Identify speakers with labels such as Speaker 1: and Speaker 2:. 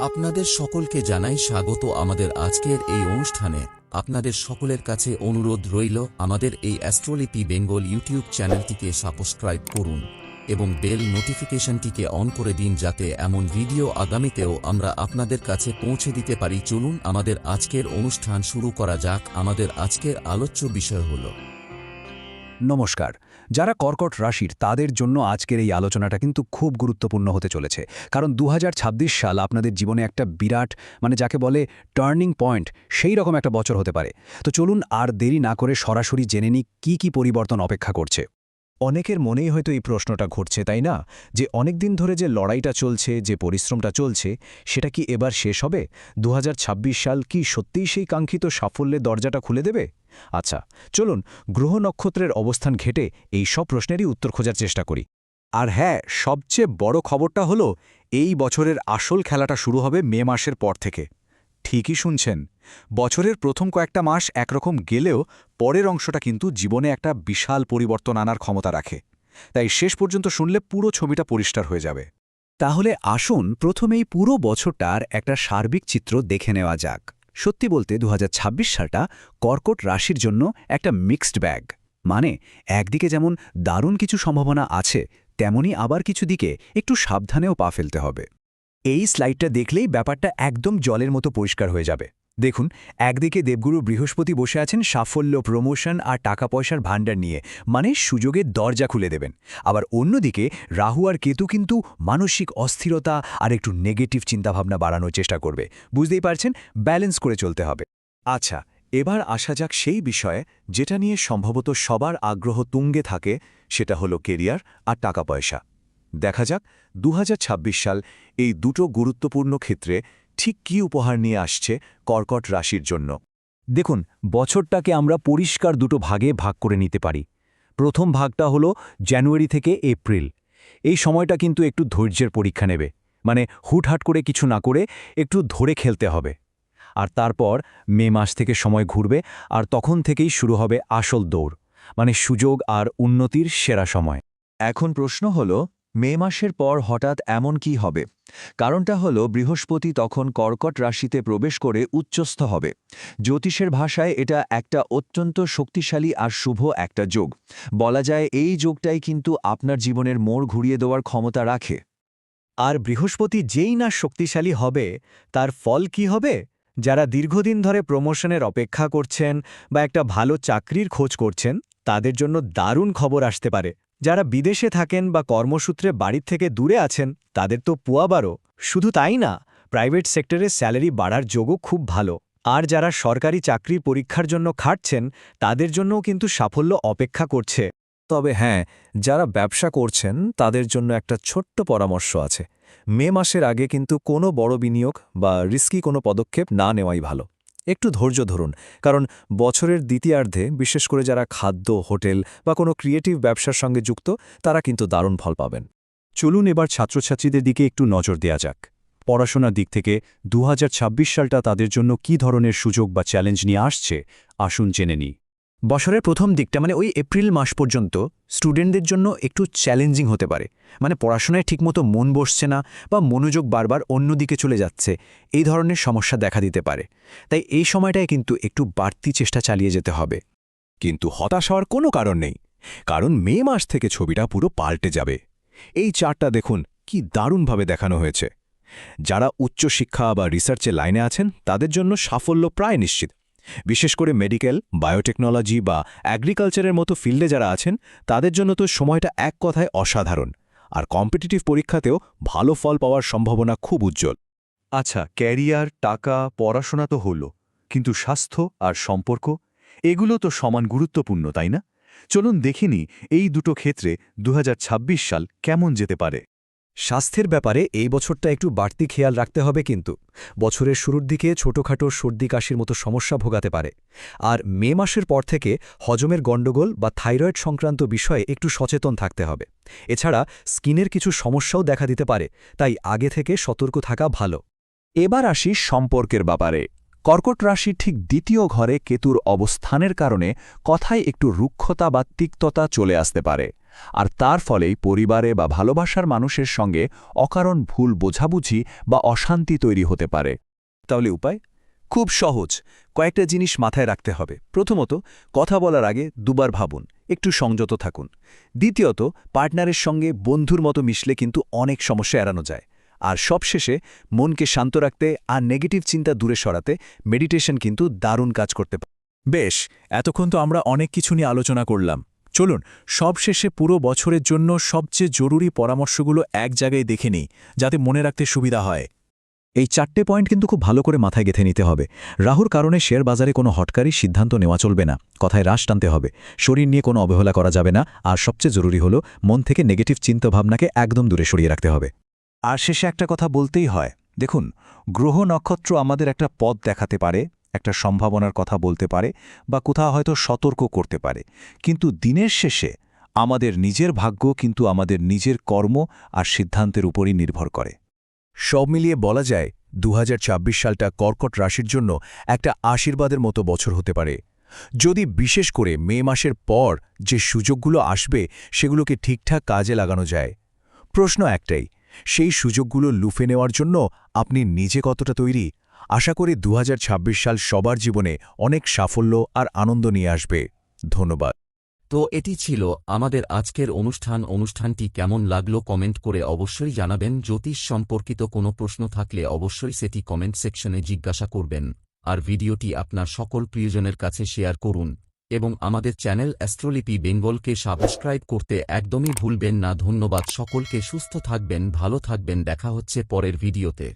Speaker 1: আপনাদের সকলকে জানাই স্বাগত আমাদের আজকের এই অনুষ্ঠানে। আপনাদের সকলের কাছে অনুরোধ রইল আমাদের এই অ্যাস্ট্রোলিপি বেঙ্গল ইউটিউব চ্যানেলটিকে সাবস্ক্রাইব করুন এবং বেল নোটিফিকেশনটিকে অন করে দিন, যাতে এমন ভিডিও আগামীতেও আমরা আপনাদের কাছে পৌঁছে দিতে পারি। চলুন আমাদের আজকের অনুষ্ঠান শুরু করা যাক। আমাদের আজকের আলোচ্য বিষয় হল
Speaker 2: নমস্কার। যারা কর্কট রাশির তাদের জন্য আজকের এই আলোচনাটা কিন্তু খুব গুরুত্বপূর্ণ হতে চলেছে, কারণ 2026 সাল আপনাদের জীবনে একটা বিরাট যাকে বলে টার্নিং পয়েন্ট, সেই রকম একটা বছর হতে পারে। তো চলুন আর দেরি না করে সরাসরি জেনে নিই কী পরিবর্তন অপেক্ষা করছে। অনেকের মনেই হয়তো এই প্রশ্নটা ঘুরছে, তাই না, যে অনেকদিন ধরে যে লড়াইটা চলছে, যে পরিশ্রমটা চলছে, সেটা কি এবার শেষ হবে? 2026 সাল কি সত্যিই সেই কাঙ্ক্ষিত সাফল্যের দরজাটা খুলে দেবে? আচ্ছা, চলুন গ্রহ নক্ষত্রের অবস্থান ঘেটে এই সব প্রশ্নেরই উত্তর খোঁজার চেষ্টা করি। আর হ্যাঁ, সবচেয়ে বড় খবরটা হলো এই বছরের আসল খেলাটা শুরু হবে মে মাসের পর থেকে। ঠিকই শুনছেন, বছরের প্রথম কয়েকটা মাস একরকম গেলেও পরের অংশটা কিন্তু জীবনে একটা বিশাল পরিবর্তন আনার ক্ষমতা রাখে। তাই শেষ পর্যন্ত শুনলে পুরো ছবিটা পরিষ্কার হয়ে যাবে। তাহলে আসুন প্রথমেই পুরো বছরটার একটা সার্বিক চিত্র দেখে নেওয়া যাক। সত্যি বলতে 2026 সালটা কর্কট রাশির জন্য একটা মিক্সড ব্যাগ। একদিকে যেমন দারুণ কিছু সম্ভাবনা আছে, তেমনি আবার কিছু দিকে একটু সাবধানেও পা ফেলতে হবে। এই স্লাইডটা দেখলেই ব্যাপারটা একদম জলের মতো পরিষ্কার হয়ে যাবে। দেখুন, একদিকে দেবগুরু বৃহস্পতি বসে আছেন সাফল্য, প্রমোশন আর টাকা পয়সার ভাণ্ডার নিয়ে, সুযোগের দরজা খুলে দেবেন। আবার অন্যদিকে রাহু আর কেতু কিন্তু মানসিক অস্থিরতা আর একটু নেগেটিভ চিন্তাভাবনা বাড়ানোর চেষ্টা করবে। বুঝতেই পারছেন, ব্যালেন্স করে চলতে হবে। আচ্ছা, এবার আসা যাক সেই বিষয়ে যেটা নিয়ে সম্ভবত সবার আগ্রহ তুঙ্গে থাকে, সেটা হলো কেরিয়ার আর টাকা পয়সা। দেখা যাক 2026 সাল এই দুটো গুরুত্বপূর্ণ ক্ষেত্রে ঠিক কী উপহার নিয়ে আসছে কর্কট রাশির জন্য। দেখুন, বছরটাকে আমরা পরিষ্কার দুটো ভাগে ভাগ করে নিতে পারি। প্রথম ভাগটা হলো জানুয়ারি থেকে এপ্রিল। এই সময়টা কিন্তু একটু ধৈর্যের পরীক্ষা নেবে, হুটহাট করে কিছু না করে একটু ধরে খেলতে হবে। আর তারপর মে মাস থেকে সময় ঘুরবে, আর তখন থেকেই শুরু হবে আসল দৌড়, সুযোগ আর উন্নতির সেরা সময়। এখন প্রশ্ন হলো, মে মাসের পর হঠাৎ এমন কি হবে? কারণটা হলো বৃহস্পতি তখন কর্কট রাশিতে প্রবেশ করে উচ্চস্থ হবে। জ্যোতিষের ভাষায় এটা একটা অত্যন্ত শক্তিশালী আর শুভ একটা যোগ। বলা যায় এই যোগটাই কিন্তু আপনার জীবনের মোড় ঘুরিয়ে দেওয়ার ক্ষমতা রাখে। আর বৃহস্পতি যেই না শক্তিশালী হবে, তার ফল কি হবে? যারা দীর্ঘদিন ধরে প্রমোশনের অপেক্ষা করছেন বা একটা ভালো চাকরির খোঁজ করছেন, তাদের জন্য দারুণ খবর আসতে পারে। যারা বিদেশে থাকেন বা কর্মসূত্রে বাড়ির থেকে দূরে আছেন, তাদের তো পুয়াবারও। শুধু তাই না, প্রাইভেট সেক্টরে স্যালারি বাড়ার যোগও খুব ভালো। আর যারা সরকারি চাকরির পরীক্ষার জন্য খাটছেন, তাদের জন্যও কিন্তু সাফল্য অপেক্ষা করছে। তবে হ্যাঁ, যারা ব্যবসা করছেন তাদের জন্য একটা ছোট্ট পরামর্শ আছে। মে মাসের আগে কিন্তু কোনো বড় বিনিয়োগ বা রিস্কি কোনো পদক্ষেপ না নেওয়াই ভালো। একটু ধৈর্য ধরুন, কারণ বছরের দ্বিতীয়ার্ধে বিশেষ করে যারা খাদ্য, হোটেল বা কোনো ক্রিয়েটিভ ব্যবসার সঙ্গে যুক্ত, তারা কিন্তু দারুণ ফল পাবেন। চলুন এবার ছাত্রছাত্রীদের দিকে একটু নজর দেয়া যাক। পড়াশোনার দিক থেকে 2026 সালটা তাদের জন্য কী ধরনের সুযোগ বা চ্যালেঞ্জ নিয়ে আসছে, আসুন জেনে নিই। বছরের প্রথম দিকটা ওই এপ্রিল মাস পর্যন্ত স্টুডেন্টদের জন্য একটু চ্যালেঞ্জিং হতে পারে। পড়াশোনায় ঠিকমতো মন বসছে না বা মনোযোগ বারবার অন্যদিকে চলে যাচ্ছে, এই ধরনের সমস্যা দেখা দিতে পারে। তাই এই সময়টায় কিন্তু একটু বাড়তি চেষ্টা চালিয়ে যেতে হবে। কিন্তু হতাশ হওয়ার কোনো কারণ নেই, কারণ মে মাস থেকে ছবিটা পুরো পাল্টে যাবে। এই চার্টটা দেখুন, কি দারুণভাবে দেখানো হয়েছে। যারা উচ্চশিক্ষা বা রিসার্চের লাইনে আছেন, তাদের জন্য সাফল্য প্রায় নিশ্চিত। বিশেষ করে মেডিকেল, বায়োটেকনোলজি বা অ্যাগ্রিকালচারের মতো ফিল্ডে যারা আছেন, তাদের জন্য তো সময়টা এক কথায় অসাধারণ। আর কম্পিটিটিভ পরীক্ষাতেও ভালো ফল পাওয়ার সম্ভাবনা খুব উজ্জ্বল। আচ্ছা, ক্যারিয়ার, টাকা, পড়াশোনা তো হলো, কিন্তু স্বাস্থ্য আর সম্পর্ক, এগুলো তো সমান গুরুত্বপূর্ণ, তাই না? চলুন দেখিনি এই দুটো ক্ষেত্রে 2026 সাল কেমন যেতে পারে। স্বাস্থ্যের ব্যাপারে এই বছরটা একটু বাড়তি খেয়াল রাখতে হবে, কিন্তু বছরের শুরুর দিকে ছোটখাটো সর্দি কাশির মতো সমস্যা ভোগাতে পারে। আর মে মাসের পর থেকে হজমের গণ্ডগোল বা থাইরয়েড সংক্রান্ত বিষয়ে একটু সচেতন থাকতে হবে। এছাড়া স্কিনের কিছু সমস্যাও দেখা দিতে পারে, তাই আগে থেকে সতর্ক থাকা ভালো। এবার আসি সম্পর্কের ব্যাপারে। কর্কট রাশির ঠিক দ্বিতীয় ঘরে কেতুর অবস্থানের কারণে কথায় একটু রুক্ষতা বা তিক্ততা চলে আসতে পারে।
Speaker 3: আর তার ফলেই পরিবারে বা ভালোবাসার মানুষের সঙ্গে অকারণ ভুল বোঝাবুঝি বা অশান্তি তৈরি হতে পারে।
Speaker 2: তাহলে উপায় খুব সহজ, কয়েকটা জিনিস মাথায় রাখতে হবে। প্রথমত, কথা বলার আগে দুবার ভাবুন, একটু সংযত থাকুন। দ্বিতীয়ত, পার্টনারের সঙ্গে বন্ধুর মতো মিশলে কিন্তু অনেক সমস্যা এড়ানো যায়। আর সবশেষে, মনকে শান্ত রাখতে আর নেগেটিভ চিন্তা দূরে সরাতে মেডিটেশন কিন্তু দারুণ কাজ করতে পারে।
Speaker 4: বেশ, এতক্ষণ তো আমরা অনেক কিছু নিয়ে আলোচনা করলাম। চলুন সবশেষে পুরো বছরের জন্য সবচেয়ে জরুরি পরামর্শগুলো এক জায়গায় দেখে নিই, যাতে মনে রাখতে সুবিধা হয়।
Speaker 2: এই 4টে পয়েন্ট কিন্তু খুব ভালো করে মাথায় গেঁথে নিতে হবে। রাহুর কারণে শেয়ার বাজারে কোনো হটকারী সিদ্ধান্ত নেওয়া চলবে না, কথায় রাশ টানতে হবে, শরীর নিয়ে কোনো অবহেলা করা যাবে না, আর সবচেয়ে জরুরি হলো মন থেকে নেগেটিভ চিন্তাভাবনাকে একদম দূরে সরিয়ে রাখতে হবে। আর শেষে একটা কথা বলতেই হয়, দেখুন, গ্রহ নক্ষত্র আমাদের একটা পথ দেখাতে পারে, একটা সম্ভাবনার কথা বলতে পারে, বা কোথাও হয়তো সতর্ক করতে পারে, কিন্তু দিনের শেষে আমাদের নিজের ভাগ্য কিন্তু আমাদের নিজের কর্ম আর সিদ্ধান্তের উপরই নির্ভর করে। সব মিলিয়ে বলা যায় 2026 সালটা কর্কট রাশির জন্য একটা আশীর্বাদের মতো বছর হতে পারে, যদি বিশেষ করে মে মাসের পর যে সুযোগগুলো আসবে সেগুলোকে ঠিকঠাক কাজে লাগানো যায়। প্রশ্ন একটাই, সেই সুযোগগুলো লুফে নেওয়ার জন্য আপনি নিজে কতটা তৈরি? আশা করি 2026 সাল সবার জীবনে অনেক সাফল্য আর আনন্দ নিয়ে আসবে। ধন্যবাদ।
Speaker 1: তো এটি ছিল আমাদের আজকের অনুষ্ঠানটি কেমন লাগলো কমেন্ট করে অবশ্যই জানাবেন। জ্যোতিষ সম্পর্কিত কোনো প্রশ্ন থাকলে অবশ্যই সেটি কমেন্ট সেকশনে জিজ্ঞাসা করবেন, আর ভিডিওটি আপনার সকল প্রিয়জনের কাছে শেয়ার করুন, এবং আমাদের চ্যানেল অ্যাস্ট্রোলিপি বেঙ্গলকে সাবস্ক্রাইব করতে একদমই ভুলবেন না। ধন্যবাদ সকলকে, সুস্থ থাকবেন, ভালো থাকবেন, দেখা হচ্ছে পরের ভিডিওতে।